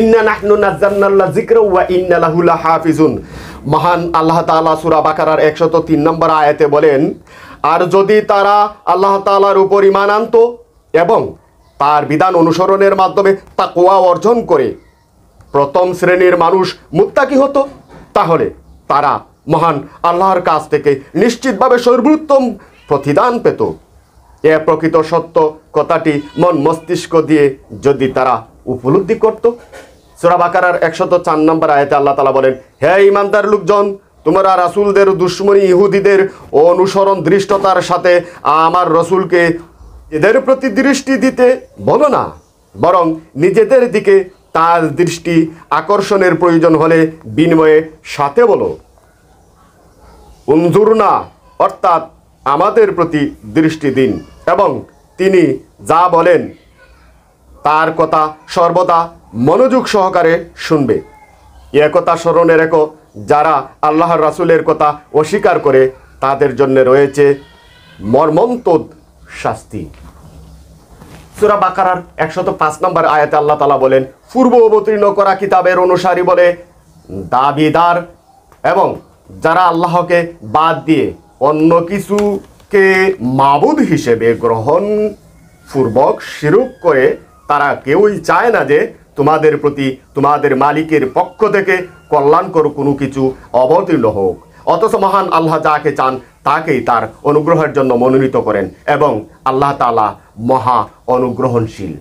ইন্না নাহনু নাযালনাল যিকরা ওয়া ইন্না লাহু লাহাফিজুন। মহান আল্লাহ তাআলা সূরা বাকারার 103 নম্বর আয়াতে বলেন, আর যদি তারা আল্লাহ তাআলার উপর ঈমান আনত এবং তার বিধান অনুসরণের মাধ্যমে তাকওয়া অর্জন করে প্রথম শ্রেণীর মানুষ মুত্তাকি হতো, তাহলে তারা মহান আল্লাহর কাছ থেকে নিশ্চিতভাবে সর্বোত্তম প্রতিদান পেত। এ প্রকৃত সত্য কথাটি মন মস্তিষ্ক দিয়ে যদি তারা উপলব্ধি করত। সূরা বাকারার 104 নম্বর আয়াতে আল্লাহ তাআলা বলেন, হে ঈমানদার লোকজন, তোমরা রাসূলদের দুশমনী ইহুদিদের অনুসরণ দৃষ্টতার সাথে আমার রসুলকে এদের প্রতি দৃষ্টি দিতে বলো না, বরং নিজেদের দিকে তার দৃষ্টি আকর্ষণের প্রয়োজন হলে বিনিময়ে সাথে বলো। উনজুরনা অর্থাৎ আমাদের প্রতি দৃষ্টি দিন এবং তিনি যা বলেন তার কথা সর্বদা মনোযোগ সহকারে শুনবে। এ কথা স্মরণে রেখো, যারা আল্লাহর রাসূলের কথা অস্বীকার করে তাদের জন্য রয়েছে মর্মন্তুদ শাস্তি। সূরা বাকারার 105 নম্বর আয়াতে আল্লাহ তাআলা বলেন, পূর্ব অবতীর্ণ করা কিতাবের অনুসারী বলে দাবিদার এবং যারা আল্লাহকে বাদ দিয়ে অন্য কিছুকে মাবুদ হিসেবে গ্রহণ পূর্বক শিরক করে, তারা কেউই চায় না যে তোমাদের প্রতি তোমাদের মালিকের পক্ষ থেকে কল্যাণকর কোনো কিছু অবতীর্ণ হোক, অথচ মহান আল্লাহ যাকে চান তাকেই তার অনুগ্রহের জন্য মনোনীত করেন এবং আল্লাহ তাআলা মহা অনুগ্রহণশীল।